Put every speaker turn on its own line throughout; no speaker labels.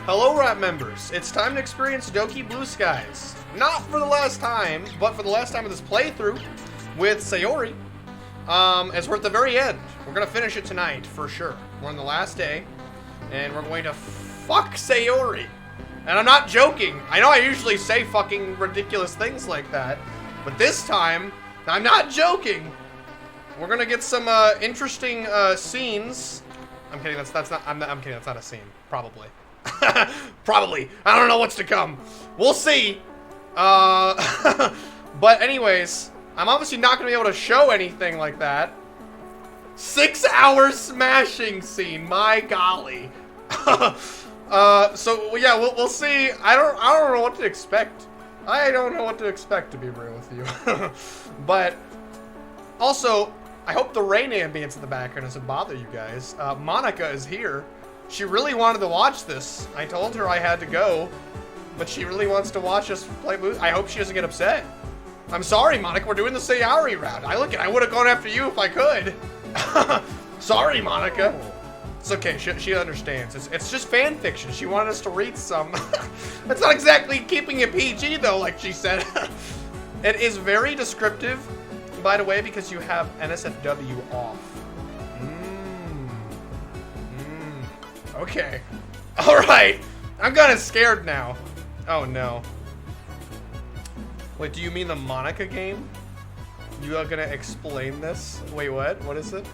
Hello, Rat members. It's time to experience Doki Blue Skies. Not for the last time, but for the last time of this playthrough with Sayori. As we're at the very end. We're gonna finish it tonight, for sure. We're on the last day, and we're going to fuck Sayori. And I'm not joking. I know I usually say fucking ridiculous things like that, but this time, I'm not joking. We're gonna get some interesting scenes. I'm kidding. That's not. I'm kidding. That's not a scene. Probably. Probably. I don't know what's to come. We'll see. But anyways, I'm obviously not gonna be able to show anything like that. 6-hour smashing scene. My golly. So yeah, we'll see. I don't know what to expect. I don't know what to expect, to be real with you. But also, I hope the rain ambience in the background doesn't bother you guys. Monica is here. She really wanted to watch this. I told her I had to go, but she really wants to watch us play moves. I hope she doesn't get upset. I'm sorry, Monica. We're doing the Sayori route. I would have gone after you if I could. Sorry, Monica. It's okay. She understands. It's just fan fiction. She wanted us to read some. It's not exactly keeping it PG though, like she said. It is very descriptive, by the way, because you have NSFW off. Okay. Alright. I'm kind of scared now. Oh no. Wait, do you mean the Monica game? You are gonna explain this? Wait, what? What is it?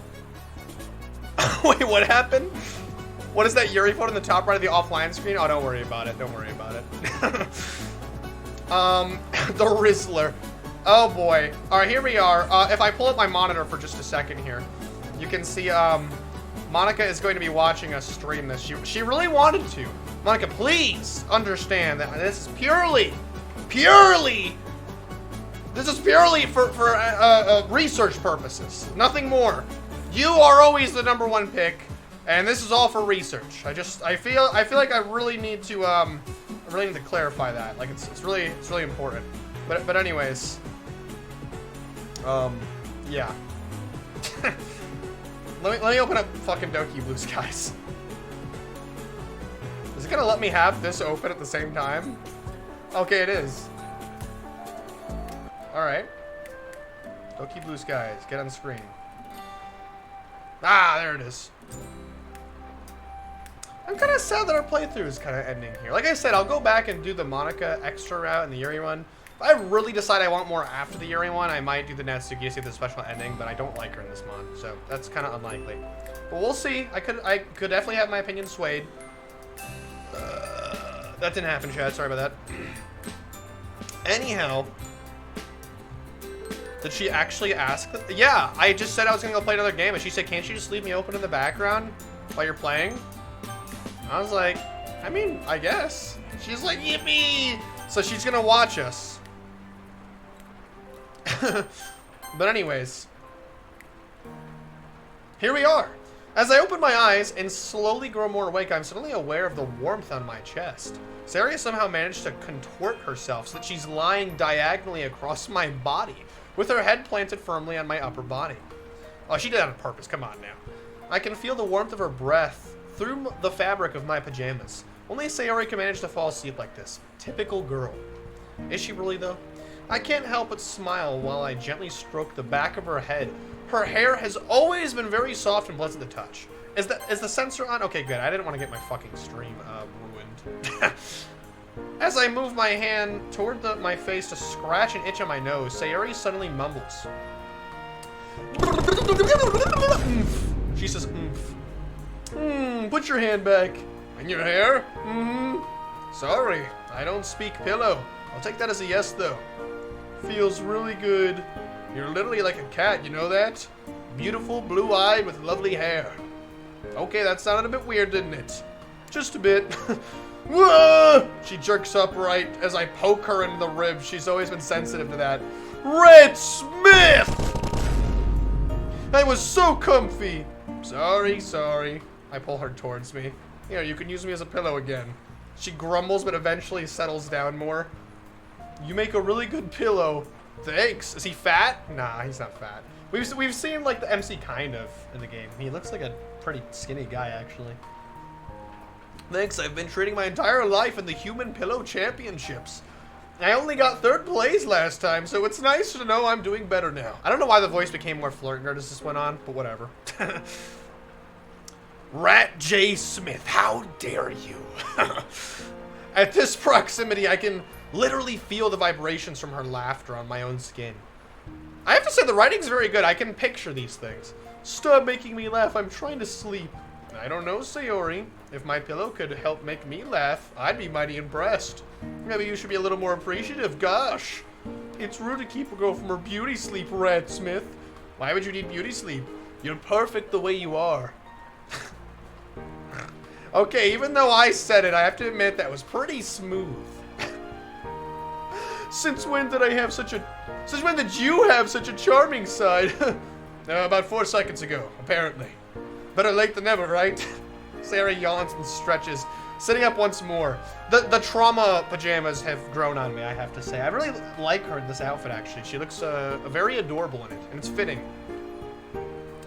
Wait, what happened? What is that Yuri photo in the top right of the offline screen? Oh, don't worry about it. Don't worry about it. The Rizzler. Oh boy. Alright, here we are. If I pull up my monitor for just a second here, you can see, Monica is going to be watching us stream this. She really wanted to. Monica, please understand that this is purely for research purposes. Nothing more. You are always the #1 pick, and this is all for research. I feel like I really need to clarify that. Like it's really important. But anyways, yeah. Let me open up fucking Doki Blue Skies. Is it gonna let me have this open at the same time? Okay, it is. Alright. Doki Blue Skies, get on the screen. Ah, there it is. I'm kind of sad that our playthrough is kind of ending here. Like I said, I'll go back and do the Monica extra route and the Yuri one. If I really decide I want more after the Yuri one, I might do the Natsuki to see the special ending, but I don't like her in this mod, so that's kind of unlikely. But we'll see. I could definitely have my opinion swayed. That didn't happen, Chad. Sorry about that. Anyhow, did she actually ask? Yeah, I just said I was gonna go play another game, and she said, "Can't you just leave me open in the background while you're playing?" I was like, I mean, I guess. She's like, yippee! So she's gonna watch us. But anyways, here we are. As I open my eyes and slowly grow more awake, I'm suddenly aware of the warmth on my chest. Sayori somehow managed to contort herself so that she's lying diagonally across my body, with her head planted firmly on my upper body. Oh, she did that on purpose. Come on now. I can feel the warmth of her breath through the fabric of my pajamas. Only Sayori can manage to fall asleep like this. Typical girl. Is she really, though? I can't help but smile while I gently stroke the back of her head. Her hair has always been very soft and pleasant to touch. Is the sensor on? Okay, good. I didn't want to get my fucking stream ruined. As I move my hand toward my face to scratch an itch on my nose, Sayori suddenly mumbles. She says, put your hand back. And your hair? Sorry, I don't speak pillow. I'll take that as a yes, though. Feels really good. You're literally like a cat, you know that? Beautiful, blue-eyed, with lovely hair. Okay, that sounded a bit weird, didn't it? Just a bit. Whoa! She jerks upright as I poke her in the ribs. She's always been sensitive to that. Red Smith! I was so comfy. Sorry. I pull her towards me. Here, you can use me as a pillow again. She grumbles, but eventually settles down more. You make a really good pillow. Thanks. Is he fat? Nah, he's not fat. We've seen like the MC kind of in the game. He looks like a pretty skinny guy, actually. Thanks, I've been training my entire life in the Human Pillow Championships. I only got 3rd place last time, so it's nice to know I'm doing better now. I don't know why the voice became more flirting as this went on, but whatever. Rat J. Smith, how dare you? At this proximity, I can literally feel the vibrations from her laughter on my own skin. I have to say, the writing's very good. I can picture these things. Stop making me laugh. I'm trying to sleep. I don't know, Sayori. If my pillow could help make me laugh, I'd be mighty impressed. Maybe you should be a little more appreciative. Gosh. It's rude to keep a girl from her beauty sleep, Rat Smith. Why would you need beauty sleep? You're perfect the way you are. Okay, even though I said it, I have to admit that was pretty smooth. Since when did you have such a charming side? About 4 seconds ago, apparently. Better late than never, right? Sarah yawns and stretches, sitting up once more. The trauma pajamas have grown on me, I have to say. I really like her in this outfit, actually. She looks very adorable in it, and it's fitting.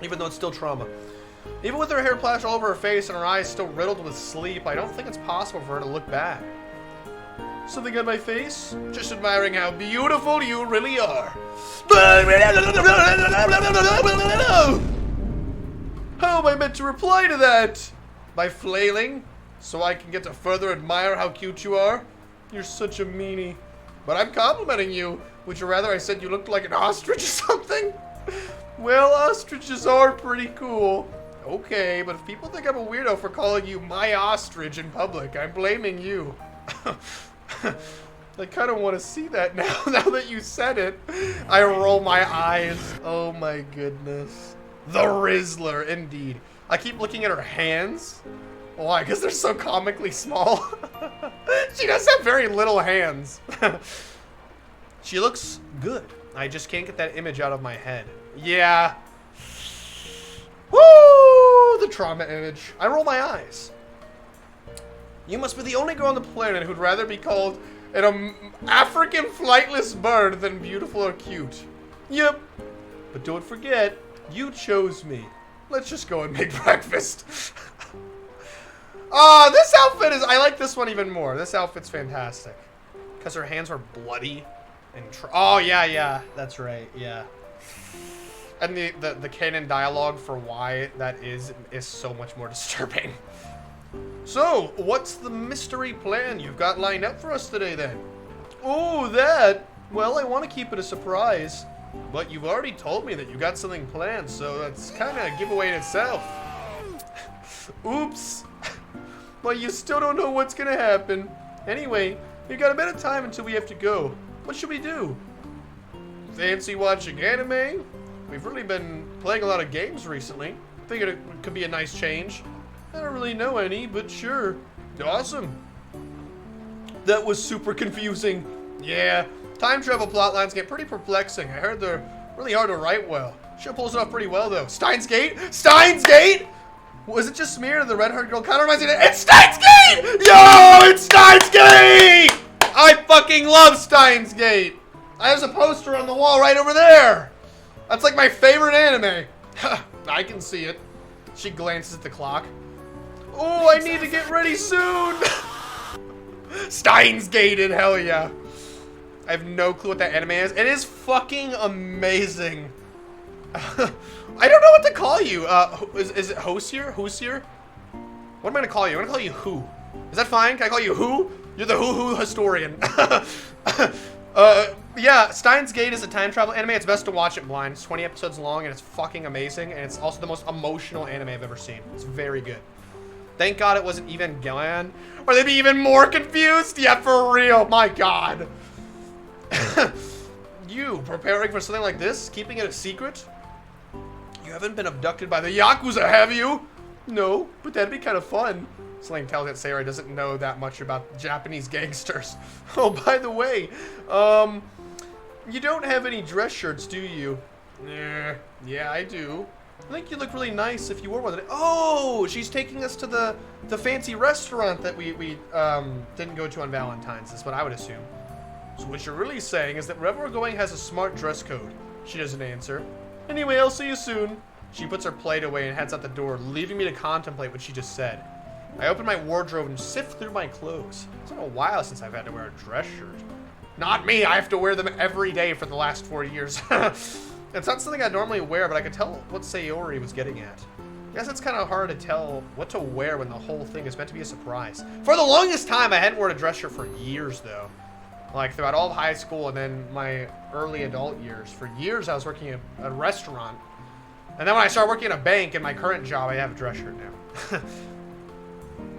Even though it's still trauma. Even with her hair plastered all over her face and her eyes still riddled with sleep, I don't think it's possible for her to look bad. Something on my face? Just admiring how beautiful you really are. How am I meant to reply to that? By flailing? So I can get to further admire how cute you are? You're such a meanie. But I'm complimenting you. Would you rather I said you looked like an ostrich or something? Well, ostriches are pretty cool. Okay, but if people think I'm a weirdo for calling you my ostrich in public, I'm blaming you. I kind of want to see that now. Now that you said it, I roll my eyes. Oh my goodness. The Rizzler, indeed. I keep looking at her hands. Why? Because they're so comically small. She does have very little hands. She looks good. I just can't get that image out of my head. Yeah. Woo! The trauma image. I roll my eyes. You must be the only girl on the planet who'd rather be called an African flightless bird than beautiful or cute. Yep. But don't forget, you chose me. Let's just go and make breakfast. This outfit is... I like this one even more. This outfit's fantastic. Because her hands are bloody. And oh, yeah. That's right, yeah. And the canon dialogue for why that is so much more disturbing. So, what's the mystery plan you've got lined up for us today, then? Oh, that? Well, I want to keep it a surprise. But you've already told me that you got something planned, so that's kind of a giveaway in itself. Oops. But you still don't know what's going to happen. Anyway, we've got a bit of time until we have to go. What should we do? Fancy watching anime? We've really been playing a lot of games recently. Figured it could be a nice change. I don't really know any, but sure. Awesome. That was super confusing. Yeah, time travel plotlines get pretty perplexing. I heard they're really hard to write well. Sure pulls it off pretty well, though. Steins Gate? Steins Gate? Was it just me or the red-haired girl kind of reminds me of it's Steins Gate? Yo, it's Steins Gate! I fucking love Steins Gate. There's a poster on the wall right over there. That's like my favorite anime. I can see it. She glances at the clock. Oh, I need to get ready soon. Steins Gated, hell yeah. I have no clue what that anime is. It is fucking amazing. I don't know what to call you. Is it Hosier? Hosier? What am I gonna call you? I'm gonna call you Who. Is that fine? Can I call you Who? You're the Who historian. Yeah, Steins Gate is a time travel anime. It's best to watch it blind. It's 20 episodes long and it's fucking amazing. And it's also the most emotional anime I've ever seen. It's very good. Thank God it wasn't Evangelion. Or they'd be even more confused. Yeah, for real. My God. You preparing for something like this? Keeping it a secret? You haven't been abducted by the Yakuza, have you? No, but that'd be kind of fun. Sling tells that Sayori doesn't know that much about Japanese gangsters. Oh, by the way, you don't have any dress shirts, do you? Yeah, I do. I think you'd look really nice if you wore one. Oh, she's taking us to the fancy restaurant that we didn't go to on Valentine's, is what I would assume. So what you're really saying is that wherever we're going has a smart dress code. She doesn't answer. Anyway, I'll see you soon. She puts her plate away and heads out the door, leaving me to contemplate what she just said. I open my wardrobe and sift through my clothes. It's been a while since I've had to wear a dress shirt. Not me, I have to wear them every day for the last 4 years. It's not something I normally wear, but I could tell what Sayori was getting at. I guess it's kind of hard to tell what to wear when the whole thing is meant to be a surprise. For the longest time, I hadn't worn a dress shirt for years, though. Like, throughout all of high school and then my early adult years. For years, I was working at a restaurant. And then when I started working at a bank in my current job, I have a dress shirt now.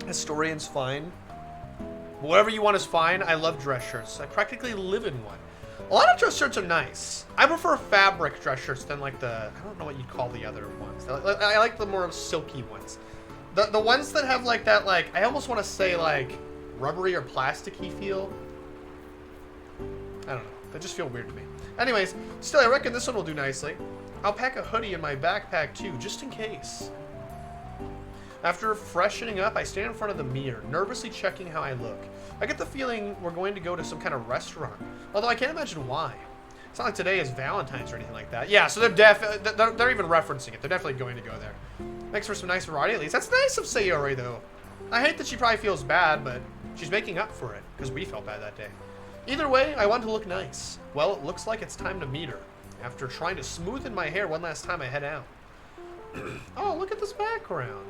Historian's fine. Whatever you want is fine. I love dress shirts. I practically live in one. A lot of dress shirts are nice. I prefer fabric dress shirts than like the, I don't know what you'd call the other ones. I like the more silky ones. The ones that have like that, like, I almost want to say like rubbery or plasticky feel. I don't know. They just feel weird to me. Anyways, still, I reckon this one will do nicely. I'll pack a hoodie in my backpack too, just in case. After freshening up, I stand in front of the mirror, nervously checking how I look. I get the feeling we're going to go to some kind of restaurant, although I can't imagine why. It's not like today is Valentine's or anything like that. Yeah, so they're even referencing it. They're definitely going to go there. Makes for some nice variety at least. That's nice of Sayori, though. I hate that she probably feels bad, but she's making up for it, because we felt bad that day. Either way, I want to look nice. Well, it looks like it's time to meet her. After trying to smoothen my hair one last time, I head out. Oh, look at this background.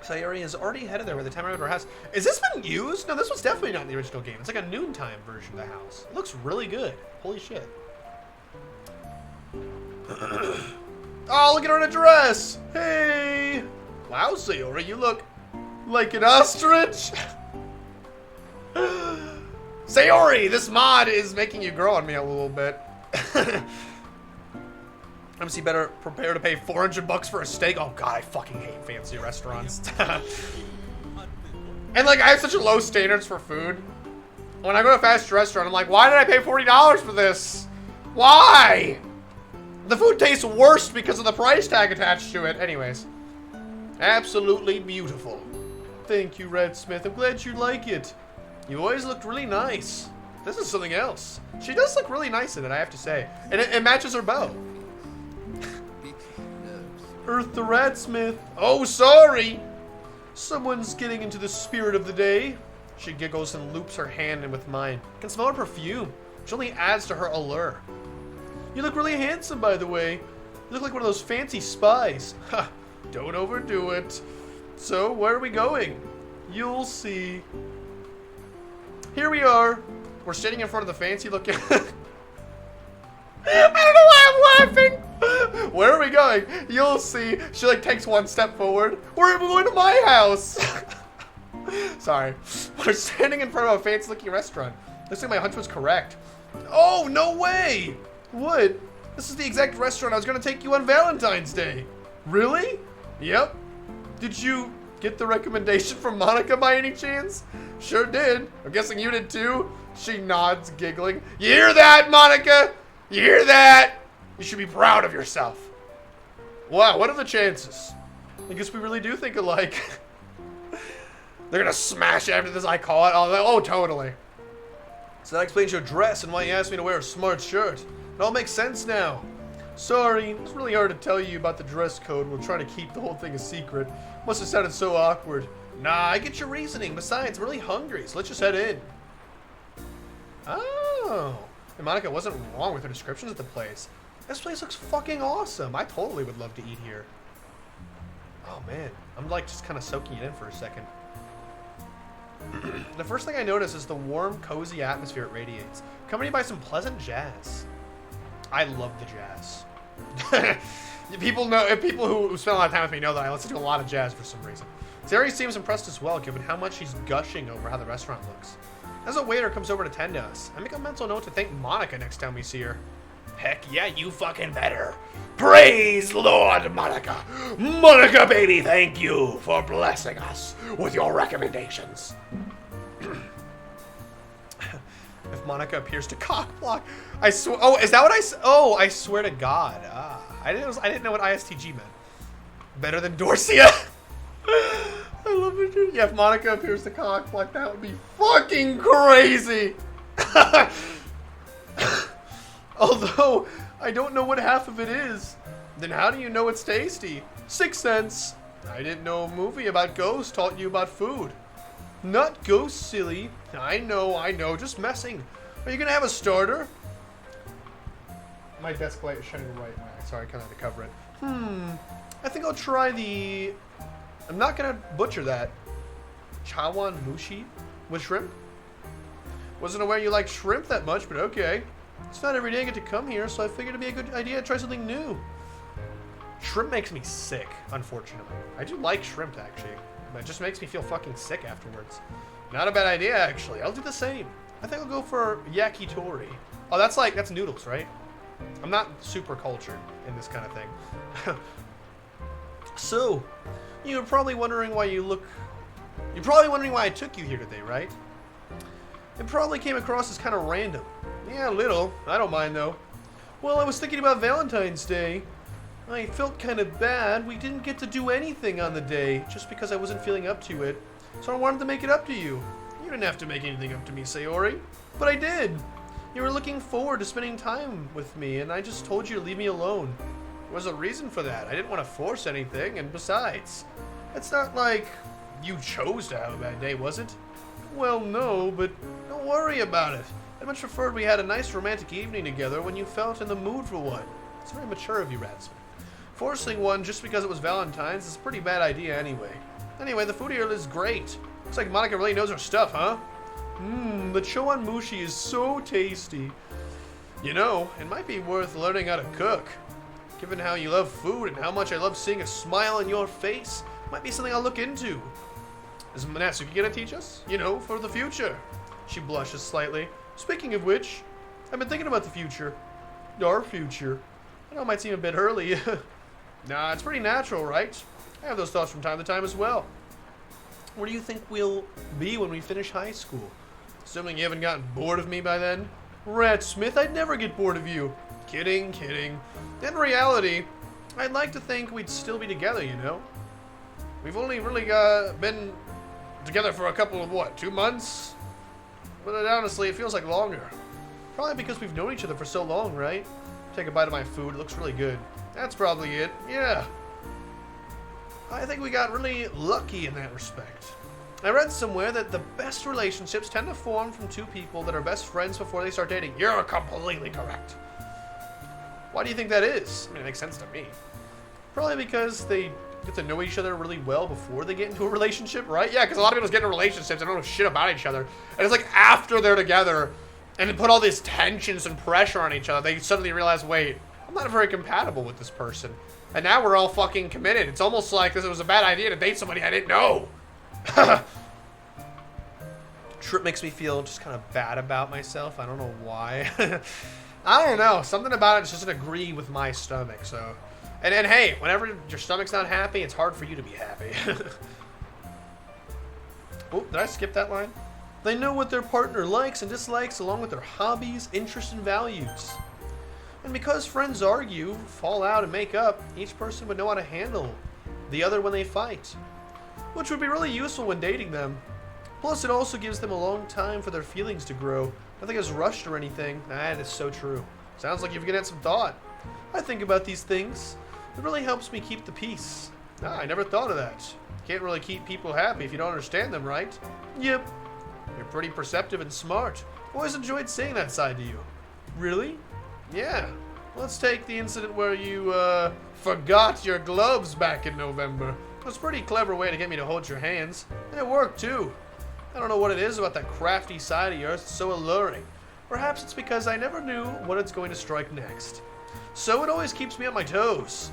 Sayori is already headed there by the time I go to her house. Is this been used? No, this was definitely not in the original game. It's like a noontime version of the house. It looks really good. Holy shit. Oh, look at her in a dress. Hey. Wow, Sayori, you look like an ostrich. Sayori, this mod is making you grow on me a little bit. I'm see better prepare to pay $400 for a steak. Oh god, I fucking hate fancy restaurants. And like, I have such low standards for food. When I go to a fast food restaurant, I'm like, why did I pay $40 for this? Why? The food tastes worse because of the price tag attached to it. Anyways, absolutely beautiful. Thank you, Red Smith. I'm glad you like it. You always looked really nice. This is something else. She does look really nice in it, I have to say. And it matches her bow. Earth the Ratsmith. Oh, sorry. Someone's getting into the spirit of the day. She giggles and loops her hand in with mine. I can smell her perfume, which only adds to her allure. You look really handsome, by the way. You look like one of those fancy spies. Ha, don't overdo it. So, where are we going? You'll see. Here we are. We're standing in front of the fancy looking... I don't know why I'm laughing. Where are we going? You'll see. She like takes one step forward. We're going to my house. Sorry. We're standing in front of a fancy looking restaurant. Looks like my hunch was correct. Oh, no way. What? This is the exact restaurant I was going to take you on Valentine's Day. Really? Yep. Did you get the recommendation from Monica by any chance? Sure did. I'm guessing you did too. She nods, giggling. You hear that, Monica? You hear that? You should be proud of yourself. Wow, what are the chances? I guess we really do think alike. They're gonna smash after this, I call it. Oh, totally. So that explains your dress and why you asked me to wear a smart shirt. It all makes sense now. Sorry, it's really hard to tell you about the dress code. We're trying to keep the whole thing a secret. Must have sounded so awkward. Nah, I get your reasoning. Besides, I'm really hungry, so let's just head in. Oh. And Monica wasn't wrong with her descriptions of the place. This place looks fucking awesome. I totally would love to eat here. Oh man, I'm like just kind of soaking it in for a second. The first thing I notice is the warm, cozy atmosphere it radiates, accompanied by some pleasant jazz. I love the jazz. People who spend a lot of time with me know that I listen to a lot of jazz for some reason. Sayori seems impressed as well, given how much she's gushing over how the restaurant looks. As a waiter comes over to tend to us, I make a mental note to thank Monica next time we see her. Heck yeah, you fucking better. Praise Lord Monica. Monica, baby, thank you for blessing us with your recommendations. If Monica appears to cockblock, I swear. Oh, is that what I swear to God. I didn't know what ISTG meant. Better than Dorcia. I love it. Yeah, if Monica appears to cockblock, that would be fucking crazy. Although, I don't know what half of it is. Then how do you know it's tasty? 6 cents. I didn't know a movie about ghosts taught you about food. Not ghosts, silly. I know, just messing. Are you gonna have a starter? My desk light is shining right now. Sorry, I kind of had to cover it. I think I'll try the... I'm not gonna butcher that. Chawan mushi with shrimp? Wasn't aware you liked shrimp that much, but okay. It's not every day I get to come here, so I figured it'd be a good idea to try something new. Shrimp makes me sick, unfortunately. I do like shrimp, actually. But it just makes me feel fucking sick afterwards. Not a bad idea, actually. I'll do the same. I think I'll go for yakitori. Oh, that's noodles, right? I'm not super cultured in this kind of thing. So, you're probably wondering why You're probably wondering why I took you here today, right? It probably came across as kind of random. Yeah, a little. I don't mind, though. Well, I was thinking about Valentine's Day. I felt kind of bad. We didn't get to do anything on the day, just because I wasn't feeling up to it. So I wanted to make it up to you. You didn't have to make anything up to me, Sayori. But I did. You were looking forward to spending time with me, and I just told you to leave me alone. There was a reason for that. I didn't want to force anything, and besides, it's not like you chose to have a bad day, was it? Well, no, but don't worry about it. I much preferred we had a nice romantic evening together when you felt in the mood for one. It's very mature of you, Ratsman. Forcing one just because it was Valentine's is a pretty bad idea anyway. Anyway, the food here is great. Looks like Monica really knows her stuff, huh? The chowan mushi is so tasty. You know, it might be worth learning how to cook. Given how you love food and how much I love seeing a smile on your face, might be something I'll look into. Is Manatsuki gonna teach us? You know, for the future. She blushes slightly. Speaking of which, I've been thinking about the future. Our future. I know it might seem a bit early. Nah, it's pretty natural, right? I have those thoughts from time to time as well. Where do you think we'll be when we finish high school? Assuming you haven't gotten bored of me by then? Rat Smith, I'd never get bored of you. Kidding, kidding. In reality, I'd like to think we'd still be together, you know? We've only really been together for a couple of, 2 months? But honestly, it feels like longer. Probably because we've known each other for so long, right? Take a bite of my food, it looks really good. That's probably it, yeah. I think we got really lucky in that respect. I read somewhere that the best relationships tend to form from two people that are best friends before they start dating. You're completely correct. Why do you think that is? I mean, it makes sense to me. Probably because they get to know each other really well before they get into a relationship, right? Yeah, because a lot of people get into relationships and don't know shit about each other. And it's like after they're together and they put all these tensions and pressure on each other, they suddenly realize, wait, I'm not very compatible with this person. And now we're all fucking committed. It's almost like this was a bad idea to date somebody I didn't know. Trip makes me feel just kind of bad about myself. I don't know why. I don't know. Something about it just doesn't agree with my stomach. So, and hey, whenever your stomach's not happy, it's hard for you to be happy. Oh, did I skip that line? They know what their partner likes and dislikes along with their hobbies, interests, and values. And because friends argue, fall out, and make up, each person would know how to handle the other when they fight. Which would be really useful when dating them. Plus, it also gives them a long time for their feelings to grow. Nothing is rushed or anything. That is so true. Sounds like you've given it some thought. I think about these things. It really helps me keep the peace. I never thought of that. Can't really keep people happy if you don't understand them, right? Yep. You're pretty perceptive and smart. Always enjoyed seeing that side to you. Really? Yeah. Let's take the incident where you, forgot your gloves back in November. It was a pretty clever way to get me to hold your hands. And it worked, too. I don't know what it is about that crafty side of yours that's so alluring. Perhaps it's because I never knew what it's going to strike next. So it always keeps me on my toes.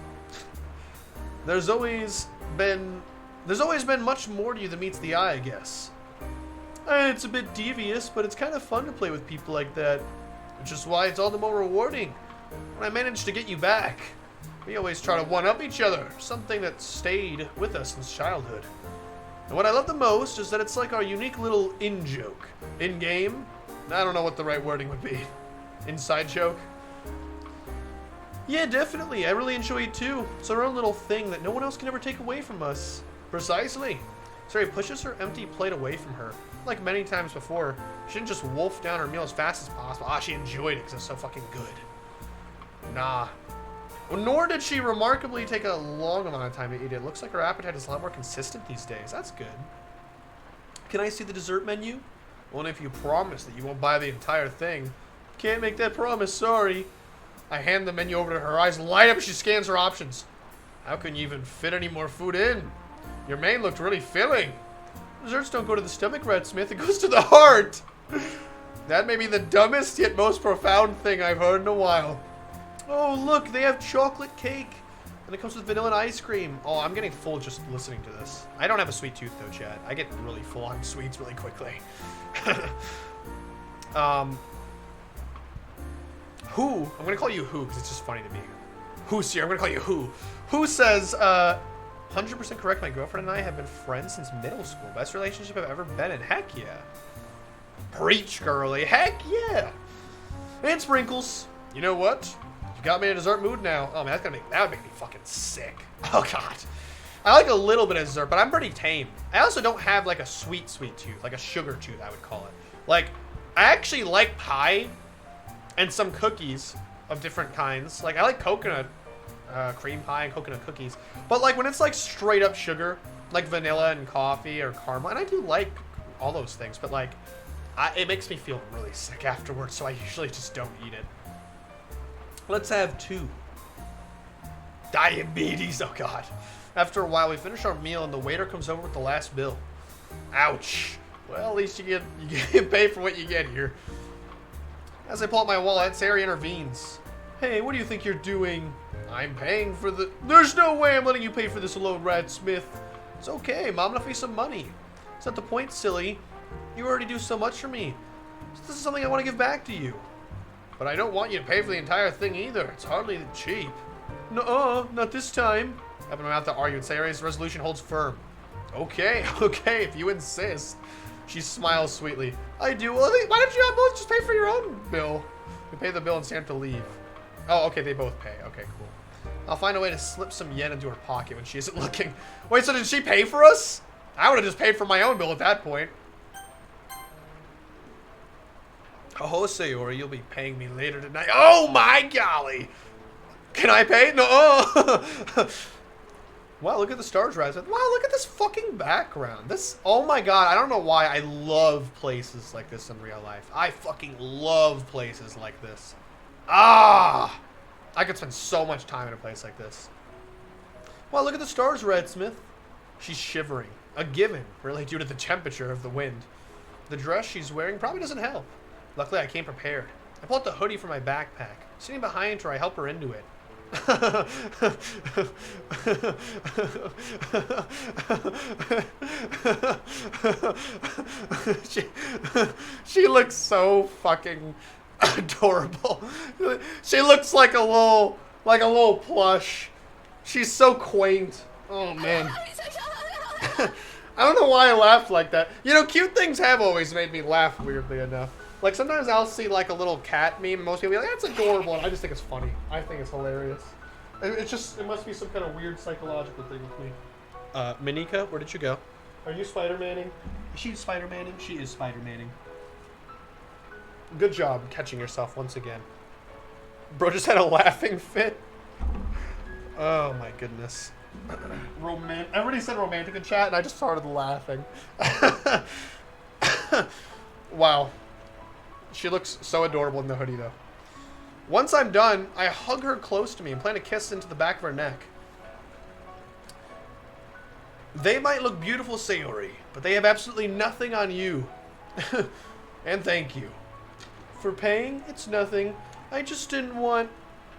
There's always been much more to you than meets the eye, I guess. It's a bit devious, but it's kind of fun to play with people like that. Which is why it's all the more rewarding when I manage to get you back. We always try to one-up each other, something that stayed with us since childhood. And what I love the most is that it's like our unique little in-joke. In-game? I don't know what the right wording would be. Inside joke? Yeah, definitely. I really enjoy it too. It's our own little thing that no one else can ever take away from us. Precisely. Sayori pushes her empty plate away from her. Like many times before, she didn't just wolf down her meal as fast as possible. She enjoyed it because it's so fucking good. Nah. Nor did she remarkably take a long amount of time to eat it. Looks like her appetite is a lot more consistent these days. That's good. Can I see the dessert menu? Only if you promise that you won't buy the entire thing. Can't make that promise, sorry. I hand the menu over to her. Her eyes light up as she scans her options. How can you even fit any more food in? Your main looked really filling. Desserts don't go to the stomach, Ratsmith. It goes to the heart. That may be the dumbest yet most profound thing I've heard in a while. Oh, look, they have chocolate cake. And it comes with vanilla and ice cream. Oh, I'm getting full just listening to this. I don't have a sweet tooth, though, Chad. I get really full on sweets really quickly. Who? I'm going to call you Who, because it's just funny to me. Who's here? I'm going to call you Who. Who says, 100% correct, my girlfriend and I have been friends since middle school. Best relationship I've ever been in. Heck yeah. Preach, girly. Heck yeah. And Sprinkles. You know what? You got me in a dessert mood now. Oh, man, that would make me fucking sick. Oh, God. I like a little bit of dessert, but I'm pretty tame. I also don't have, like, a sweet tooth. Like a sugar tooth, I would call it. Like, I actually like pie and some cookies of different kinds. Like, I like coconut cream pie and coconut cookies. But, like, when it's, like, straight up sugar, like vanilla and coffee or caramel, and I do like all those things, but, like, it makes me feel really sick afterwards, so I usually just don't eat it. Let's have 2. Diabetes, oh God. After a while, we finish our meal and the waiter comes over with the last bill. Ouch. Well, at least you get paid for what you get here. As I pull out my wallet, Sayori intervenes. Hey, what do you think you're doing? I'm paying for the... There's no way I'm letting you pay for this alone, Ratsmith. It's okay, Mom left me some money. It's not the point, silly. You already do so much for me. So this is something I want to give back to you. But I don't want you to pay for the entire thing either. It's hardly cheap. Nuh-uh, not this time. I open my mouth to argue, and Sayori's resolution holds firm. Okay, if you insist. She smiles sweetly. I do. Well, why don't you both just pay for your own bill? We pay the bill and stand to leave. Oh, okay, they both pay. Okay, cool. I'll find a way to slip some yen into her pocket when she isn't looking. Wait, so did she pay for us? I would have just paid for my own bill at that point. Oh, Sayori, you'll be paying me later tonight. Oh, my golly. Can I pay? No. Wow, look at the stars rising. Wow, look at this fucking background. This, oh my God, I don't know why I love places like this in real life. I fucking love places like this. Ah, I could spend so much time in a place like this. Wow, look at the stars, Ratsmith. She's shivering. A given, really, due to the temperature of the wind. The dress she's wearing probably doesn't help. Luckily, I came prepared. I pull out the hoodie from my backpack. Sitting behind her, I help her into it. she looks so fucking adorable. She looks like a little plush. She's so quaint. Oh man. I don't know why I laughed like that. You know, cute things have always made me laugh weirdly enough. Like, sometimes I'll see, like, a little cat meme, and most people be like, that's adorable, and I just think it's funny. I think it's hilarious. It must be some kind of weird psychological thing with me. Minika, where did you go? Are you Spider-Manning? Is she Spider-Manning? She is Spider-Manning. Good job catching yourself once again. Bro just had a laughing fit. Oh, my goodness. Everybody said romantic in chat, and I just started laughing. Wow. She looks so adorable in the hoodie, though. Once I'm done, I hug her close to me and plant a kiss into the back of her neck. They might look beautiful, Sayori, but they have absolutely nothing on you. And thank you. For paying? It's nothing. I just didn't want...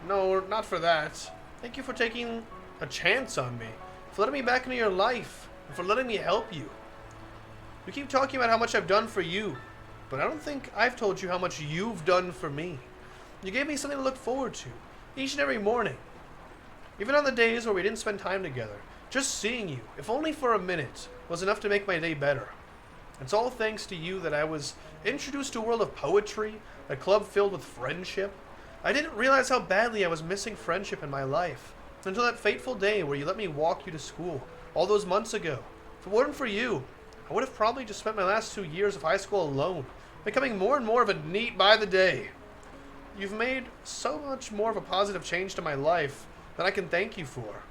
No, not for that. Thank you for taking a chance on me. For letting me back into your life. And for letting me help you. You keep talking about how much I've done for you. But I don't think I've told you how much you've done for me. You gave me something to look forward to, each and every morning. Even on the days where we didn't spend time together, just seeing you, if only for a minute, was enough to make my day better. It's all thanks to you that I was introduced to a world of poetry, a club filled with friendship. I didn't realize how badly I was missing friendship in my life, until that fateful day where you let me walk you to school, all those months ago. If it weren't for you, I would have probably just spent my last 2 years of high school alone, becoming more and more of a NEET by the day. You've made so much more of a positive change to my life that I can thank you for.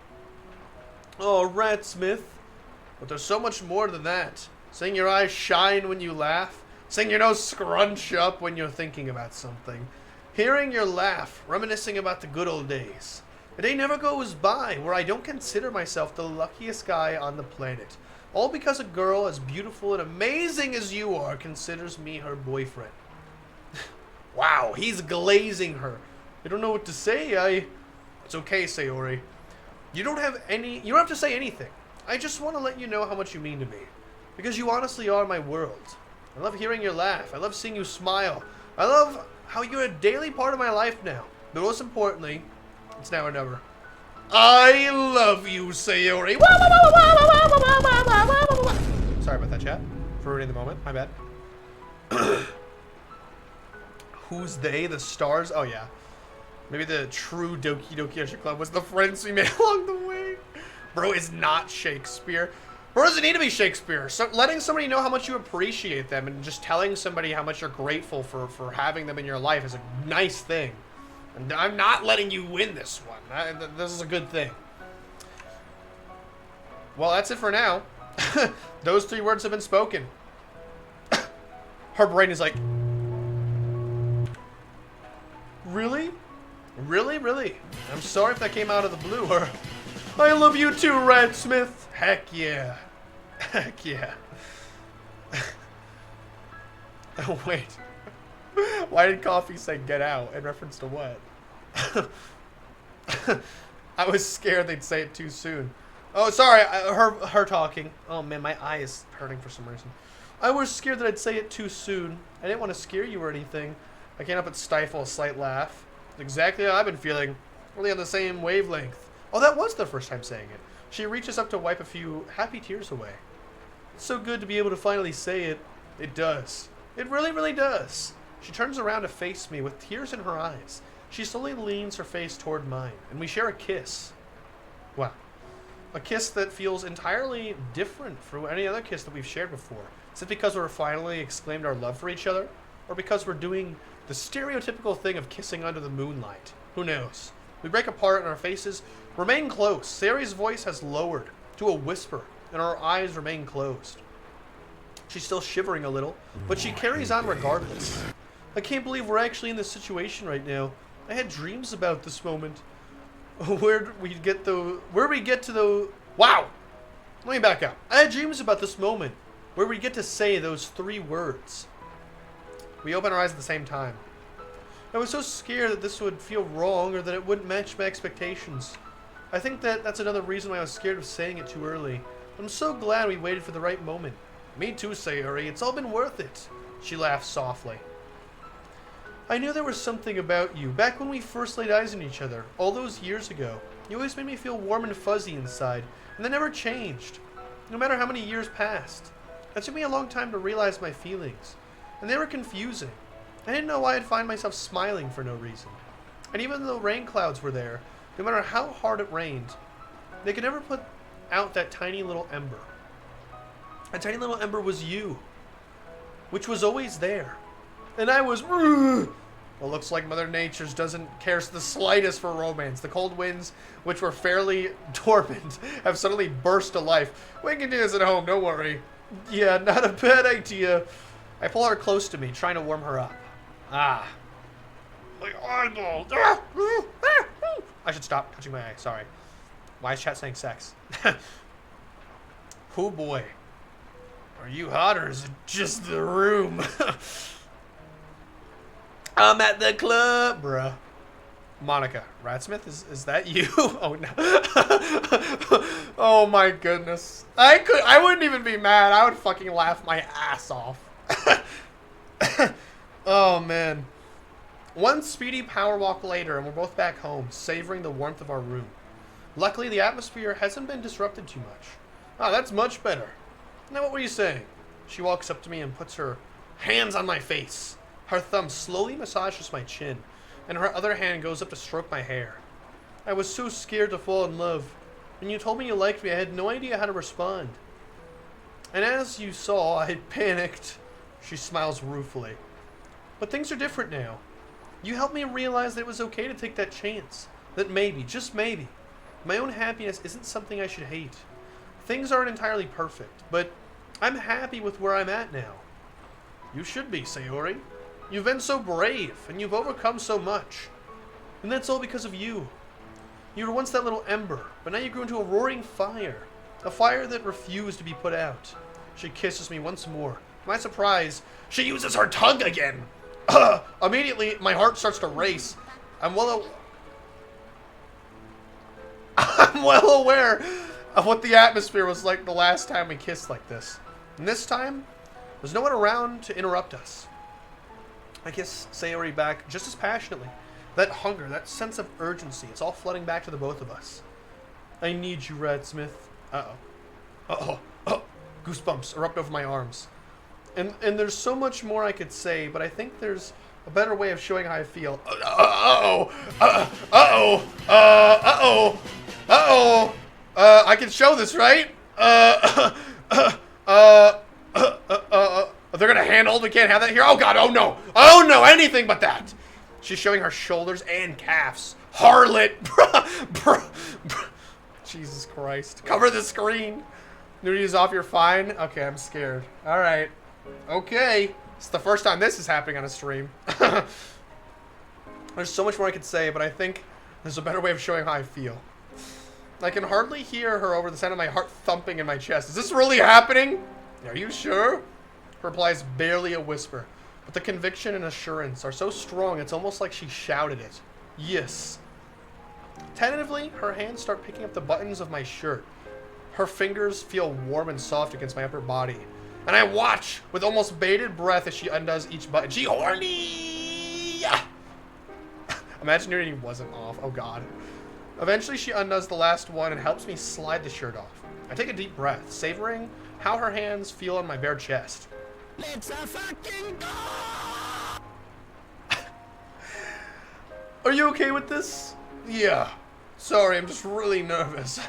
Oh, Ratsmith. But there's so much more than that. Seeing your eyes shine when you laugh. Seeing your nose scrunch up when you're thinking about something. Hearing your laugh, reminiscing about the good old days. A day never goes by where I don't consider myself the luckiest guy on the planet. All because a girl as beautiful and amazing as you are considers me her boyfriend. Wow, he's glazing her. I don't know what to say. It's okay, Sayori. You don't have to say anything. I just want to let you know how much you mean to me. Because you honestly are my world. I love hearing your laugh. I love seeing you smile. I love how you're a daily part of my life now. But most importantly, it's now or never. I love you, Sayori. Sorry about that, chat. For ruining the moment. My bad. Who's they? The stars? Oh, yeah. Maybe the true Doki Doki Club was the friends we made along the way. Bro is not Shakespeare. Bro doesn't need to be Shakespeare. So letting somebody know how much you appreciate them and just telling somebody how much you're grateful for having them in your life is a nice thing. And I'm not letting you win this one. This is a good thing. Well, that's it for now. Those 3 words have been spoken. Her brain is like... Really? Really, really? I'm sorry if that came out of the blue. Or I love you too, Ratsmith. Heck yeah. Heck yeah. Oh, wait. Why did Coffee say get out in reference to what? I was scared they'd say it too soon. Oh, sorry. Her talking. Oh, man, my eye is hurting for some reason. I was scared that I'd say it too soon. I didn't want to scare you or anything. I can't help but stifle a slight laugh. It's exactly how I've been feeling. Really on the same wavelength. Oh, that was the first time saying it. She reaches up to wipe a few happy tears away. It's so good to be able to finally say it. It does. It really, really does. She turns around to face me with tears in her eyes. She slowly leans her face toward mine, and we share a kiss. Wow. A kiss that feels entirely different from any other kiss that we've shared before. Is it because we're finally exclaimed our love for each other? Or because we're doing the stereotypical thing of kissing under the moonlight? Who knows? We break apart and our faces remain close. Sayori's voice has lowered to a whisper, and our eyes remain closed. She's still shivering a little, but she carries on regardless. I can't believe we're actually in this situation right now. I had dreams about this moment. Where'd we get to the... Wow! Let me back up. I had dreams about this moment, where we get to say those 3 words. We open our eyes at the same time. I was so scared that this would feel wrong or that it wouldn't match my expectations. I think that's another reason why I was scared of saying it too early. I'm so glad we waited for the right moment. Me too, Sayori. It's all been worth it. She laughs softly. I knew there was something about you. Back when we first laid eyes on each other, all those years ago, you always made me feel warm and fuzzy inside, and that never changed, no matter how many years passed. It took me a long time to realize my feelings, and they were confusing. I didn't know why I'd find myself smiling for no reason. And even though rain clouds were there, no matter how hard it rained, they could never put out that tiny little ember. That tiny little ember was you, which was always there. And I was... Well, looks like Mother Nature doesn't care the slightest for romance. The cold winds, which were fairly dormant, have suddenly burst to life. We can do this at home, don't worry. Yeah, not a bad idea. I pull her close to me, trying to warm her up. Ah. My eyeball. I should stop touching my eye, sorry. Why is chat saying sex? Oh boy. Are you hot or is it just the room? I'm at the club, bruh. Monica, Ratsmith, is that you? Oh no. Oh my goodness. I wouldn't even be mad. I would fucking laugh my ass off. Oh man. One speedy power walk later and we're both back home, savoring the warmth of our room. Luckily the atmosphere hasn't been disrupted too much. Oh, that's much better. Now what were you saying? She walks up to me and puts her hands on my face. Her thumb slowly massages my chin, and her other hand goes up to stroke my hair. I was so scared to fall in love. When you told me you liked me, I had no idea how to respond. And as you saw, I had panicked. She smiles ruefully. But things are different now. You helped me realize that it was okay to take that chance. that maybe, just maybe, my own happiness isn't something I should hate. Things aren't entirely perfect, but I'm happy with where I'm at now. You should be, Sayori. You've been so brave, and you've overcome so much. And that's all because of you. You were once that little ember, but now you grew into a roaring fire. A fire that refused to be put out. She kisses me once more. To my surprise, she uses her tongue again. Immediately, my heart starts to race. I'm well aware of what the atmosphere was like the last time we kissed like this. And this time, there's no one around to interrupt us. I kiss Sayori back just as passionately. That hunger, that sense of urgency, it's all flooding back to the both of us. I need you, Radsmith. Uh-oh. Goosebumps erupt over my arms. And there's so much more I could say, but I think there's a better way of showing how I feel. I can show this, right? They're gonna handhold. We can't have that here. Oh God! Oh no! Oh no! Anything but that. She's showing her shoulders and calves. Harlot. Jesus Christ! Cover the screen. Nudity is off. You're fine. Okay, I'm scared. All right. Okay. It's the first time this is happening on a stream. There's so much more I could say, but I think there's a better way of showing how I feel. I can hardly hear her over the sound of my heart thumping in my chest. Is this really happening? Are you sure? Her reply is barely a whisper, but the conviction and assurance are so strong it's almost like she shouted it. Yes. Tentatively, her hands start picking up the buttons of my shirt. Her fingers feel warm and soft against my upper body. And I watch with almost bated breath as she undoes each button. She horny! Imagine Nudity wasn't off. Oh God. Eventually she undoes the last one and helps me slide the shirt off. I take a deep breath, savoring how her hands feel on my bare chest. Let's fucking go! Are you okay with this? Yeah. Sorry, I'm just really nervous.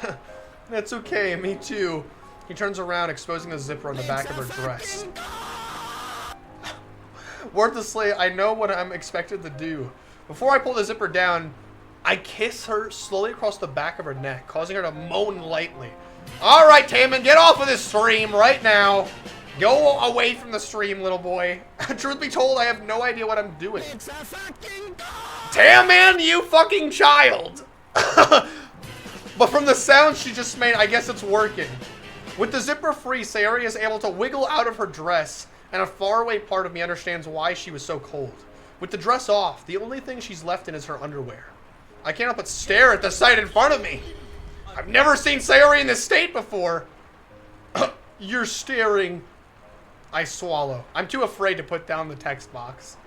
That's okay, me too. He turns around, exposing the zipper on the back of her dress. Wordlessly, I know what I'm expected to do. Before I pull the zipper down, I kiss her slowly across the back of her neck, causing her to moan lightly. All right, Taman, get off of this stream right now. Go away from the stream, little boy. Truth be told, I have no idea what I'm doing. It's a fucking Taman, you fucking child. But from the sound she just made, I guess it's working. With the zipper free, Sayori is able to wiggle out of her dress, and a faraway part of me understands why she was so cold. With the dress off, the only thing she's left in is her underwear. I can't help but stare at the sight in front of me. I've never seen Sayori in this state before. You're staring. I swallow. I'm too afraid to put down the text box.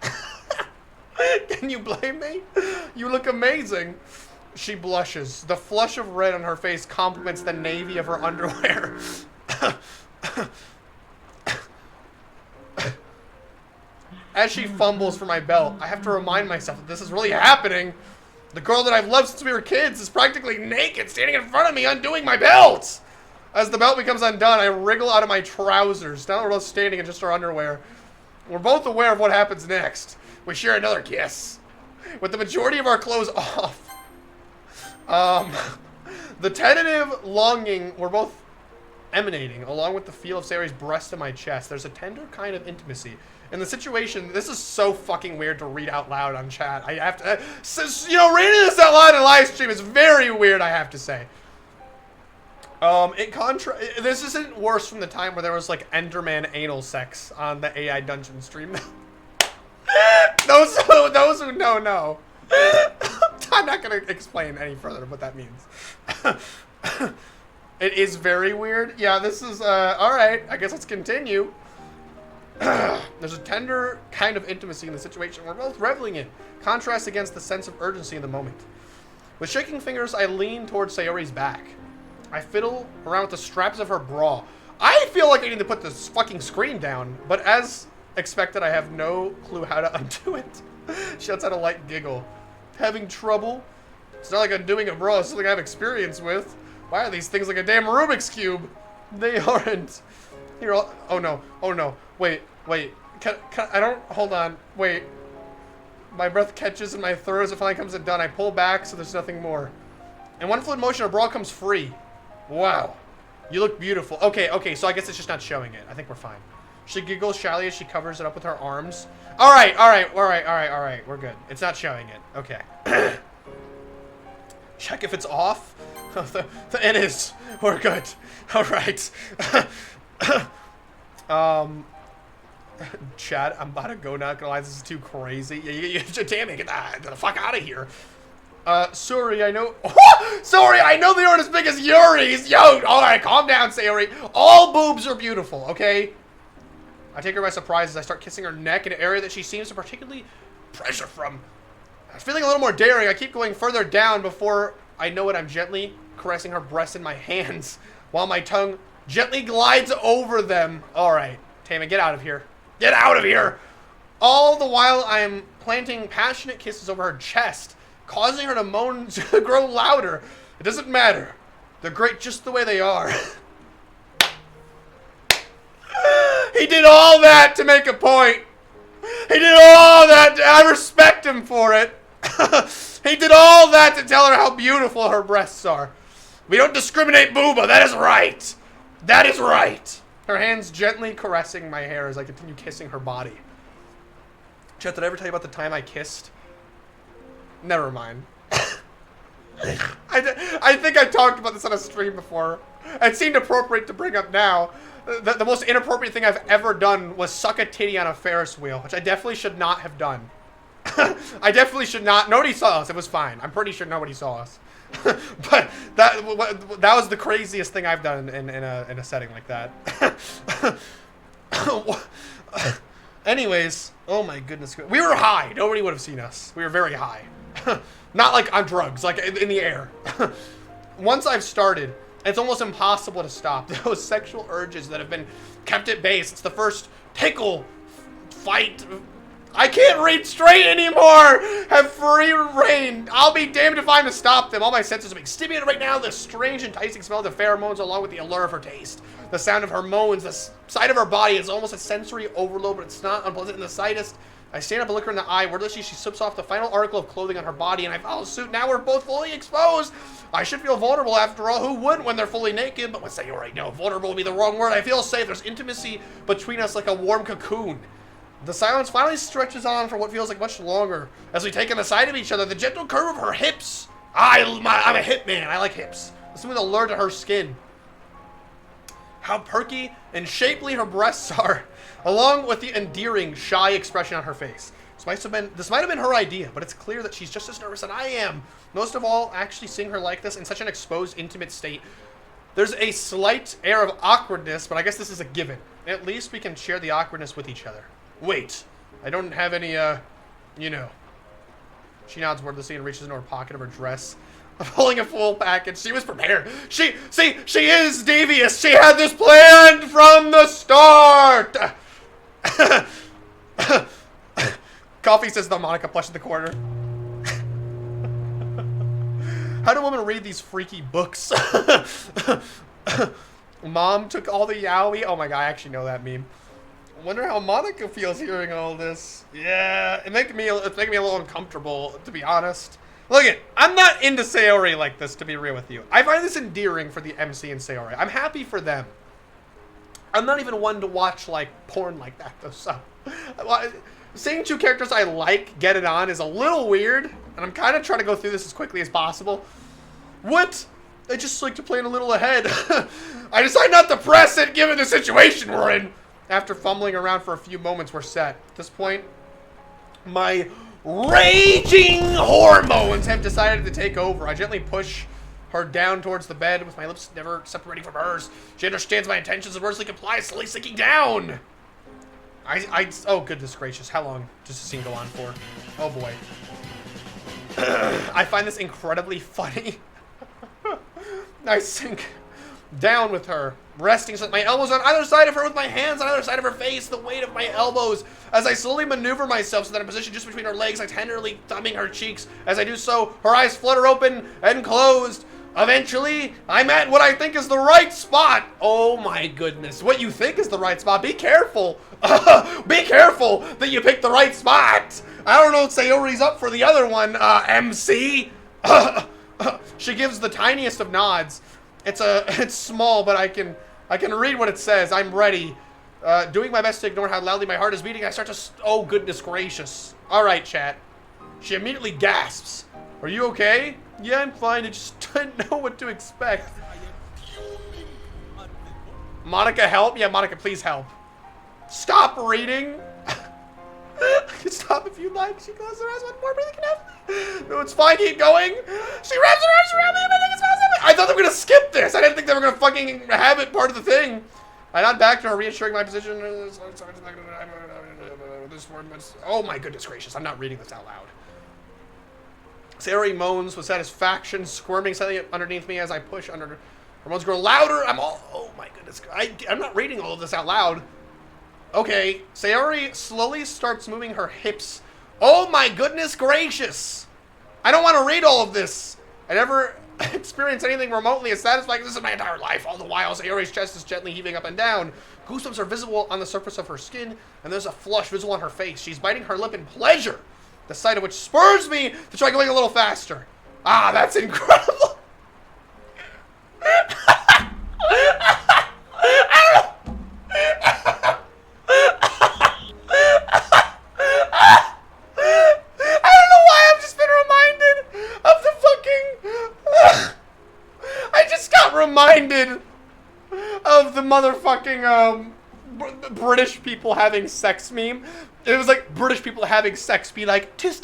Can you blame me? You look amazing. She blushes. The flush of red on her face complements the navy of her underwear. As she fumbles for my belt, I have to remind myself that this is really happening. The girl that I've loved since we were kids is practically naked, standing in front of me, undoing my belt. As the belt becomes undone, I wriggle out of my trousers. Now we're both standing in just our underwear. We're both aware of what happens next. We share another kiss. With the majority of our clothes off. The tentative longing we're both emanating, along with the feel of Sayori's breast in my chest. There's a tender kind of intimacy. In the situation, this is so fucking weird to read out loud on chat. I have to, reading this out loud in live stream is very weird, I have to say. This isn't worse from the time where there was like Enderman anal sex on the AI dungeon stream. those who know. I'm not going to explain any further what that means. It is very weird. Yeah, this is, alright. I guess let's continue. There's a tender kind of intimacy in the situation we're both reveling in. Contrast against the sense of urgency in the moment. With shaking fingers, I lean towards Sayori's back. I fiddle around with the straps of her bra. I feel like I need to put this fucking screen down, but as expected, I have no clue how to undo it. She lets out a light giggle. Having trouble? It's not like undoing a bra is something I have experience with. Why are these things like a damn Rubik's Cube? They aren't. Here, oh no, wait, I don't, hold on, wait. My breath catches in my throat as it finally comes done. I pull back so there's nothing more. In one fluid motion, her bra comes free. Wow. You look beautiful. Okay, so I guess it's just not showing it. I think we're fine. She giggles shyly as she covers it up with her arms. All right. We're good. It's not showing it. Okay. Check if it's off. It is. We're good. All right. Chat, I'm about to go, not gonna lie, this is too crazy. Damn it, get the fuck out of here. Sorry, I know. Sorry, I know they aren't as big as Yuri's. Yo, alright, calm down, Sayori. All boobs are beautiful, okay? I take her by surprise as I start kissing her neck in an area that she seems to particularly pressure from. I was feeling a little more daring. I keep going further down before I know it. I'm gently caressing her breasts in my hands while my tongue gently glides over them. Alright, Tama, get out of here. Get out of here! All the while, I am planting passionate kisses over her chest, causing her to moan to grow louder. It doesn't matter. They're great just the way they are. He did all that to make a point. He did all that. I respect him for it. He did all that to tell her how beautiful her breasts are. We don't discriminate, Booba. That is right. That is right. Her hands gently caressing my hair as I continue kissing her body. Chet, did I ever tell you about the time I kissed? Never mind. I think I talked about this on a stream before. It seemed appropriate to bring up now. The most inappropriate thing I've ever done was suck a titty on a Ferris wheel, which I definitely should not have done. I definitely should not. Nobody saw us. It was fine. I'm pretty sure nobody saw us. But that was the craziest thing I've done in a setting like that. Anyways, oh my goodness, we were high. Nobody would have seen us. We were very high. Not like on drugs, like in the air. Once I've started, it's almost impossible to stop. Those sexual urges that have been kept at bay since the first tickle fight. I can't read straight anymore! Have free reign. I'll be damned if I'm to stop them. All my senses are being stimulated right now. The strange, enticing smell of the pheromones along with the allure of her taste. The sound of her moans, the sight of her body is almost a sensory overload, but it's not unpleasant in the slightest. I stand up and look her in the eye. Wordlessly, she slips off the final article of clothing on her body, and I follow suit. Now we're both fully exposed. I should feel vulnerable after all. Who wouldn't when they're fully naked? But with Sayori, no, vulnerable would be the wrong word. I feel safe. There's intimacy between us like a warm cocoon. The silence finally stretches on for what feels like much longer as we take in the sight of each other. The gentle curve of her hips. I'm a hip man. I like hips. Listen with allure to her skin. How perky and shapely her breasts are, along with the endearing, shy expression on her face. This might have been her idea, but it's clear that she's just as nervous as I am. Most of all, actually seeing her like this in such an exposed, intimate state. There's a slight air of awkwardness, but I guess this is a given. At least we can share the awkwardness with each other. Wait, I don't have any, you know. She nods wordlessly and reaches into her pocket of her dress, pulling a full package. She was prepared. She is devious. She had this planned from the start. Coffee, says the Monica plush in the corner. How do women read these freaky books? Mom took all the yaoi. Oh my god, I actually know that meme. Wonder how Monica feels hearing all this. Yeah, it's making me a little uncomfortable, to be honest. Look I'm not into Sayori like this, to be real with you. I find this endearing for the MC and Sayori. I'm happy for them. I'm not even one to watch like porn like that though, so seeing two characters I like get it on is a little weird, and I'm kind of trying to go through this as quickly as possible. What? I just like to plan a little ahead. I decide not to press it given the situation we're in. After fumbling around for a few moments, we're set. At this point, my raging hormones have decided to take over. I gently push her down towards the bed with my lips never separating from hers. She understands my intentions and wordlessly complies, slowly sinking down. Oh, goodness gracious. How long does this scene go on for? Oh, boy. I find this incredibly funny. I sink down with her, resting so that my elbows on either side of her with my hands on either side of her face, the weight of my elbows. As I slowly maneuver myself so that I'm positioned just between her legs, I tenderly thumbing her cheeks. As I do so, her eyes flutter open and closed. Eventually, I'm at what I think is the right spot. Oh my goodness. What you think is the right spot? Be careful. Be careful that you pick the right spot. I don't know if Sayori's up for the other one, MC. She gives the tiniest of nods. It's small, but I can read what it says. I'm ready. Doing my best to ignore how loudly my heart is beating, I start to... Oh, goodness gracious. All right, chat. She immediately gasps. Are you okay? Yeah, I'm fine. I just didn't know what to expect. Monica, help? Yeah, Monica, please help. Stop reading. Stop if you like. She closes her eyes one more, breathing heavily. No, it's fine. Keep going. She wraps her arms around me and I think it's possible. I thought they were going to skip this. I didn't think they were going to fucking have it part of the thing. I nod back to her, reassuring my position. Oh my goodness gracious. I'm not reading this out loud. Sayori moans with satisfaction, squirming slightly underneath me as I push under. Her moans grow louder. Oh my goodness. I'm not reading all of this out loud. Okay, Sayori slowly starts moving her hips. Oh my goodness gracious. I don't want to read all of this. I never experienced anything remotely as satisfying as this in my entire life. All the while, Sayori's chest is gently heaving up and down. Goosebumps are visible on the surface of her skin, and there's a flush visible on her face. She's biting her lip in pleasure, the sight of which spurs me to try going a little faster. Ah, that's incredible. Reminded of the motherfucking British people having sex meme. It was like British people having sex be like, tis,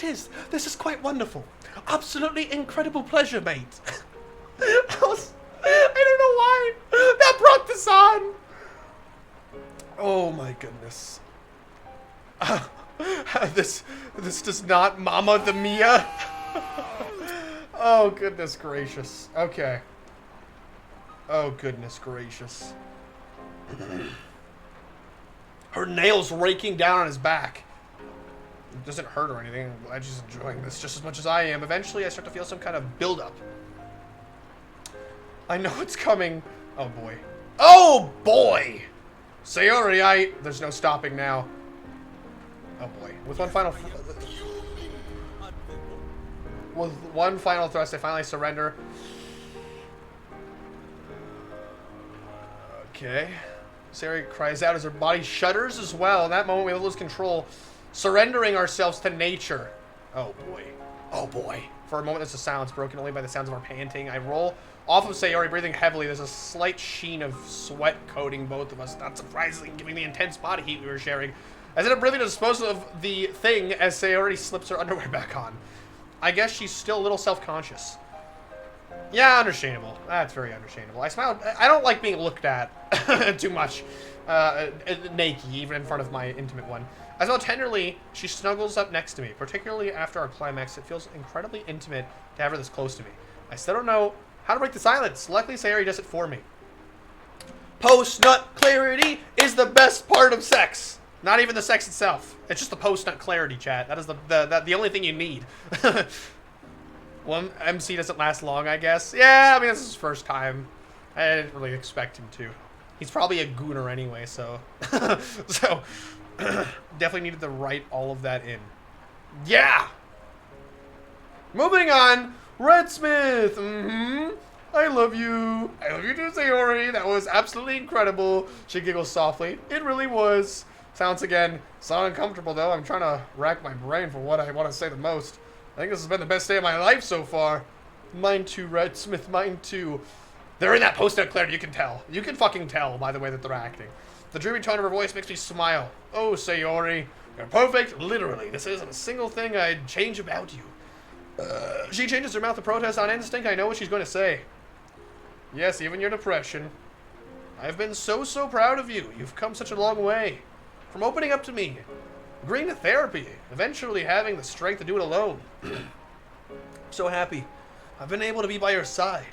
this is quite wonderful. Absolutely incredible pleasure, mate. I don't know why that brought this on. Oh my goodness. This does not Mama the Mia. Oh goodness gracious. Okay. Oh, goodness gracious. Her nails raking down on his back. It doesn't hurt or anything. I'm glad she's enjoying this just as much as I am. Eventually, I start to feel some kind of buildup. I know it's coming. Oh, boy. Oh, boy! Sayori, there's no stopping now. Oh, boy. With one final thrust, I finally surrender. Okay. Sayori cries out as her body shudders as well. In that moment, we lose control, surrendering ourselves to nature. Oh, boy. Oh, boy. For a moment, there's a silence broken only by the sounds of our panting. I roll off of Sayori, breathing heavily. There's a slight sheen of sweat coating both of us, not surprisingly, given the intense body heat we were sharing. I end up breathing to dispose of the thing as Sayori slips her underwear back on. I guess she's still a little self-conscious. Yeah, understandable. That's very understandable. I smiled. I don't like being looked at too much naked, even in front of my intimate one. I smile tenderly. She snuggles up next to me. Particularly after our climax, it feels incredibly intimate to have her this close to me. I still don't know how to break the silence. Luckily, Sayori does it for me. Post-nut clarity is the best part of sex. Not even the sex itself. It's just the post-nut clarity, chat. That is the only thing you need. Well, MC doesn't last long, I guess. Yeah, I mean, this is his first time. I didn't really expect him to. He's probably a gooner anyway, so... so, definitely needed to write all of that in. Yeah! Moving on, Red Smith. I love you. I love you too, Sayori. That was absolutely incredible. She giggles softly. It really was. Sounds again. It's not uncomfortable, though. I'm trying to rack my brain for what I want to say the most. I think this has been the best day of my life so far. Mine too, Red Smith. Mine too. They're in that post-nut clarity. You can tell. You can fucking tell by the way that they're acting. The dreamy tone of her voice makes me smile. Oh, Sayori. You're perfect. Literally. This isn't a single thing I'd change about you. She changes her mouth to protest on instinct. I know what she's going to say. Yes, even your depression. I've been so proud of you. You've come such a long way. From opening up to me, agreeing to therapy, eventually having the strength to do it alone. So happy. I've been able to be by your side.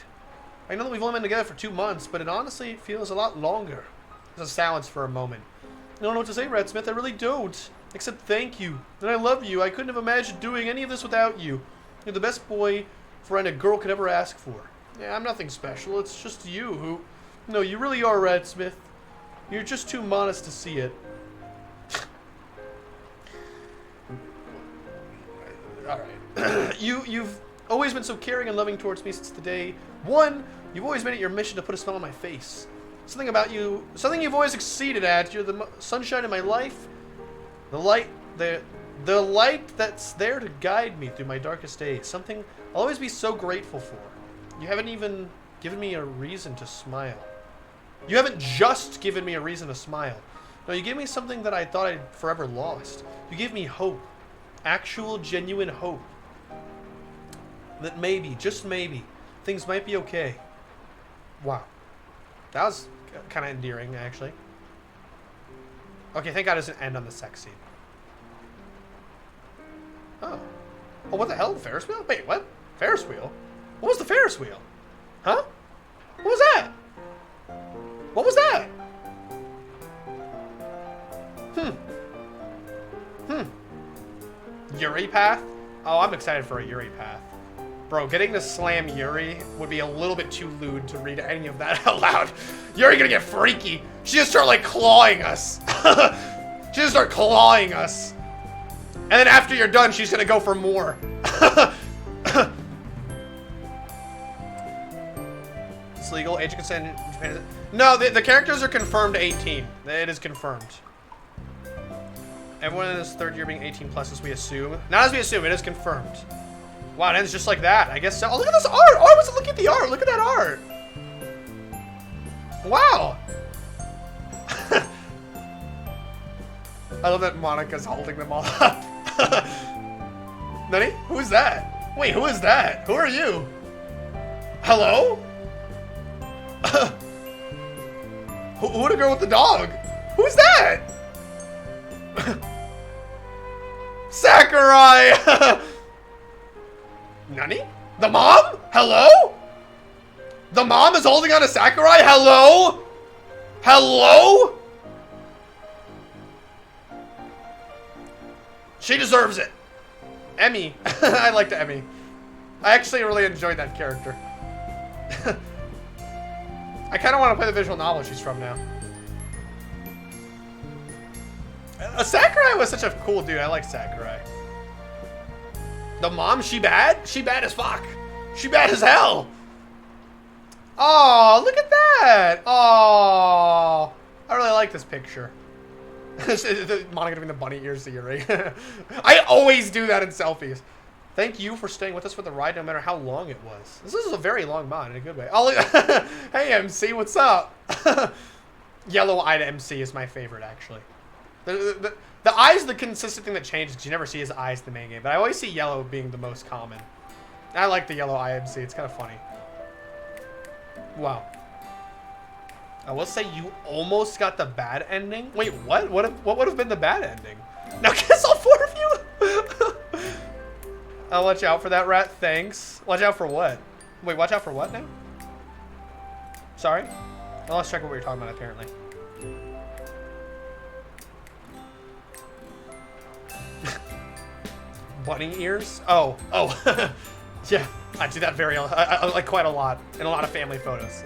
I know that we've only been together for 2 months, but it honestly feels a lot longer. There's a silence for a moment. I don't know what to say, Red Smith. I really don't. Except thank you. And I love you. I couldn't have imagined doing any of this without you. You're the best boyfriend a girl could ever ask for. Yeah, I'm nothing special. It's just you who... No, you really are, Red Smith. You're just too modest to see it. All right. You've always been so caring and loving towards me since the day one. You've always made it your mission to put a smile on my face. Something about you, something you've always exceeded at. You're the sunshine in my life. The light that's there to guide me through my darkest days. Something I'll always be so grateful for. You haven't even given me a reason to smile. You haven't just given me a reason to smile. No, you gave me something that I thought I'd forever lost. You gave me hope. Actual, genuine hope. That maybe, just maybe, things might be okay. Wow. That was kind of endearing, actually. Okay, thank God it doesn't end on the sex scene. Oh. Oh, what the hell? Ferris wheel? Wait, what? Ferris wheel? What was the Ferris wheel? Huh? What was that? What was that? Yuri path? Oh, I'm excited for a Yuri path. Bro, getting to slam Yuri would be a little bit too lewd to read any of that out loud. Yuri gonna get freaky. She just start like clawing us. She just start clawing us. And then after you're done, she's gonna go for more. It's legal. Age of consent in Japan. No, the characters are confirmed 18. It is confirmed. Everyone in this third year being 18 plus, as we assume. Not as we assume, it is confirmed. Wow, it ends just like that. I guess so. Oh, look at this art. Oh, I wasn't looking at the art. Look at that art. Wow. I love that Monica's holding them all up. Nani? Who is that? Wait, who is that? Who are you? Hello? Who the girl with the dog? Who's that? Sakurai! Nani? The mom? Hello? The mom is holding on to Sakurai? Hello? Hello? She deserves it. Emmy. I liked Emmy. I actually really enjoyed that character. I kind of want to play the visual novel she's from now. Sakurai was such a cool dude. I like Sakurai. The mom, she bad? She bad as fuck. She bad as hell. Oh, look at that. Oh, I really like this picture. Monica giving the bunny ears to Yuri. I always do that in selfies. Thank you for staying with us for the ride, no matter how long it was. This is a very long mod in a good way. Oh, hey, MC, what's up? Yellow-eyed MC is my favorite, actually. The eye's the consistent thing that changes because you never see his eyes in the main game. But I always see yellow being the most common. I like the yellow eye MC. It's kind of funny. Wow. I will say you almost got the bad ending. Wait, what? What would have been the bad ending? Now kiss all four of you? I'll watch out for that, Rat. Thanks. Watch out for what? Wait, watch out for what now? Sorry? Well, let's check what we were talking about, apparently. Bunny ears? Oh. Yeah, I do that I like quite a lot in a lot of family photos.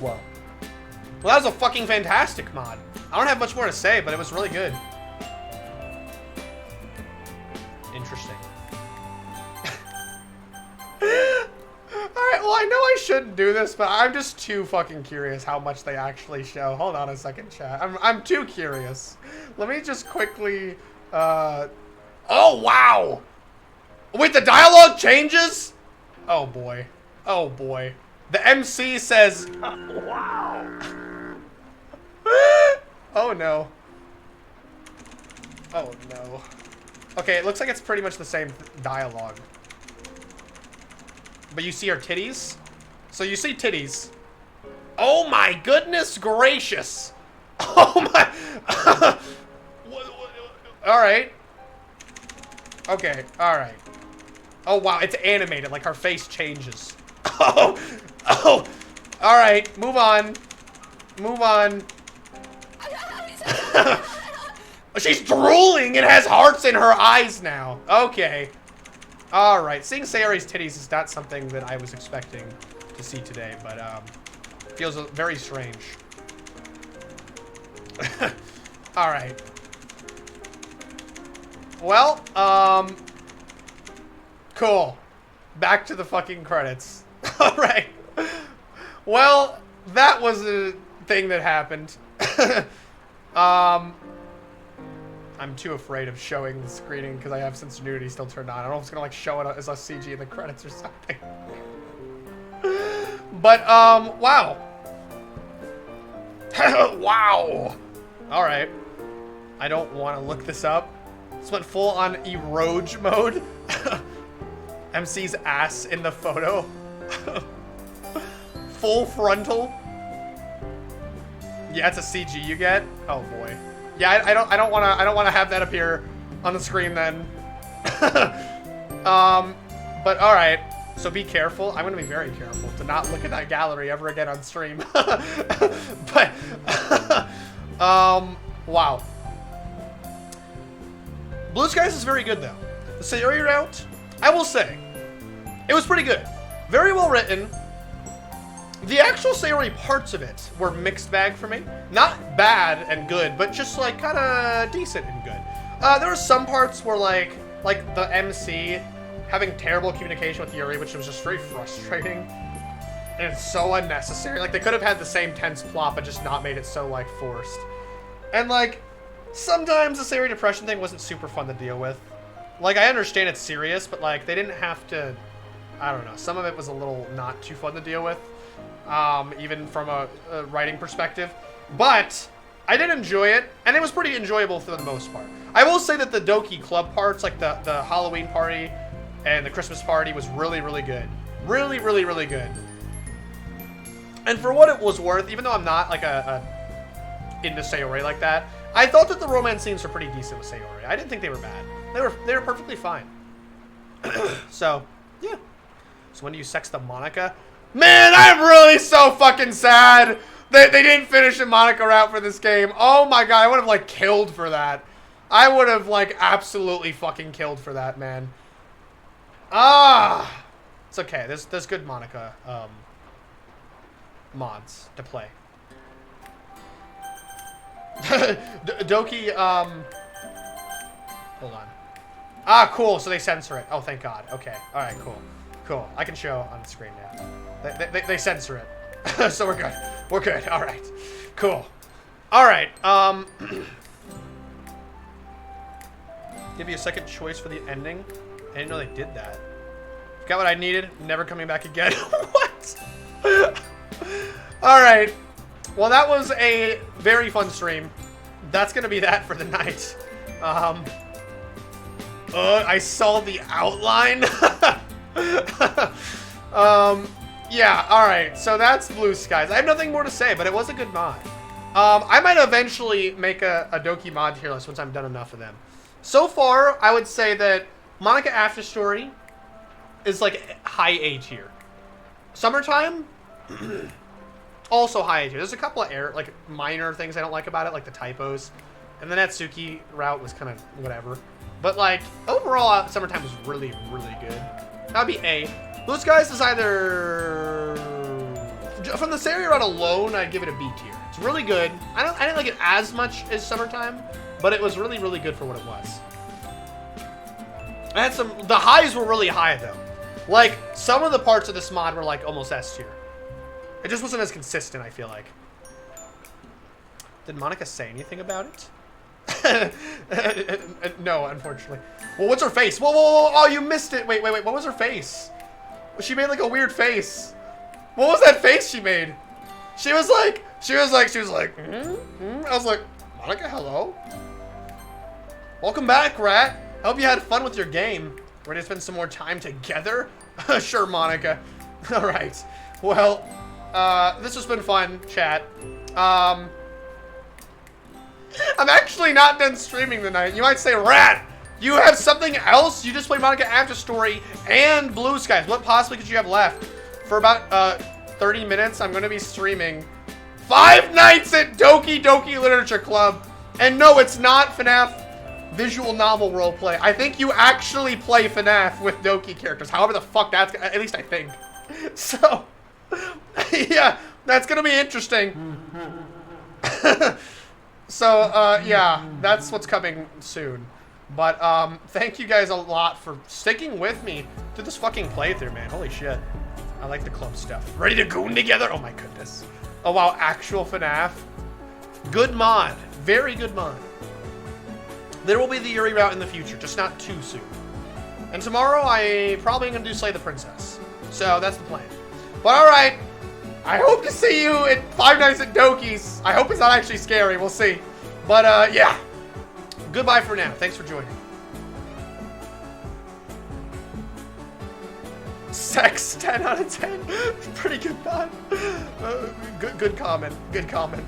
Whoa. Well, that was a fucking fantastic mod. I don't have much more to say, but it was really good. Interesting. Alright, well, I know I shouldn't do this, but I'm just too fucking curious how much they actually show. Hold on a second, chat. I'm too curious. Let me just quickly, oh, wow! Wait, the dialogue changes? Oh, boy. Oh, boy. The MC says, wow. Oh, no. Oh, no. Okay, it looks like it's pretty much the same dialogue. But you see her titties? So you see titties. Oh, my goodness gracious. Oh, my. All right. Okay, all right. Oh, wow, it's animated, like her face changes. Oh, all right, move on. Move on. She's drooling and has hearts in her eyes now. Okay. All right, seeing Sayori's titties is not something that I was expecting to see today, but feels very strange. All right. Well, cool. Back to the fucking credits. Alright. Well, that was a thing that happened. I'm too afraid of showing the screening because I have sense of nudity still turned on. I don't know if it's gonna like show it as a CG in the credits or something. But, wow. Wow. Alright. I don't want to look this up. This went full on eroge mode. MC's ass in the photo. Full frontal. Yeah, it's a CG you get. Oh boy. Yeah, I don't wanna have that appear on the screen then. But alright. So be careful. I'm gonna be very careful to not look at that gallery ever again on stream. But wow. Blue Skies is very good though. The Sayori route, I will say, it was pretty good. Very well written. The actual Sayori parts of it were mixed bag for me. Not bad and good, but just like kind of decent and good. There were some parts where like the MC having terrible communication with Yuri, which was just very frustrating. And it's so unnecessary. Like they could have had the same tense plot, but just not made it so like forced. And like, sometimes the Sayori depression thing wasn't super fun to deal with. Like I understand it's serious, but like they didn't have to, I don't know. Some of it was a little not too fun to deal with. Even from a writing perspective. But I did enjoy it, and it was pretty enjoyable for the most part. I will say that the Doki Club parts, like the Halloween party and the Christmas party, was really, really good. Really, really, really good. And for what it was worth, even though I'm not like into Sayori like that, I thought that the romance scenes were pretty decent with Sayori. I didn't think they were bad. They were perfectly fine. So, yeah. So when do you sex the Monica? Man, I'm really so fucking sad that they didn't finish the Monica route for this game. Oh my god, I would have like killed for that. I would have like absolutely fucking killed for that, man. Ah, it's okay. There's good Monica mods to play. Doki, hold on. Ah, cool. So they censor it. Oh, thank God. Okay. All right. Cool. Cool. I can show on the screen now. They censor it. So we're good. We're good. All right. Cool. All right. Give you a second choice for the ending. I didn't know they did that. Got what I needed. Never coming back again. What? All right. Well, that was a very fun stream. That's gonna be that for the night. I saw the outline. Yeah, alright, so that's Blue Skies. I have nothing more to say, but it was a good mod. I might eventually make a Doki mod tier list once I'm done enough of them. So far, I would say that Monica After Story is like high A tier. Summertime, also high A tier. There's a couple of minor things I don't like about it, like the typos. And the Natsuki route was kind of whatever. But like, overall, Summertime was really, really good. That would be A. Blue Skies is either... From the Sayori route alone, I'd give it a B tier. It's really good. I didn't like it as much as Summertime, but it was really, really good for what it was. I had the highs were really high though. Like, some of the parts of this mod were like almost S tier. It just wasn't as consistent, I feel like. Did Monica say anything about it? No, unfortunately. Well, what's her face? Whoa, whoa, whoa, oh, you missed it. Wait, what was her face? She made like a weird face. What was that face she made? She was like, I was like, Monica, hello? Welcome back, Rat. I hope you had fun with your game. Ready to spend some more time together? Sure, Monica. All right. Well, this has been fun, chat. I'm actually not done streaming tonight. You might say, Rat, you have something else? You just played Monica After Story and Blue Skies. What possibly could you have left? For about 30 minutes, I'm going to be streaming 5 nights at Doki Doki Literature Club. And no, it's not FNAF visual novel roleplay. I think you actually play FNAF with Doki characters. However the fuck that's... At least I think. So, yeah, that's going to be interesting. So, yeah, that's what's coming soon. But, thank you guys a lot for sticking with me through this fucking playthrough, man. Holy shit. I like the club stuff. Ready to goon together? Oh my goodness. Oh wow, actual FNAF. Good mod. Very good mod. There will be the Yuri route in the future, just not too soon. And tomorrow, I probably am going to do Slay the Princess. So, that's the plan. But alright. I hope to see you at Five Nights at Doki's. I hope it's not actually scary. We'll see. But, yeah. Goodbye for now. Thanks for joining. Sex, 10 out of 10. Pretty good thought. Good comment. Good comment.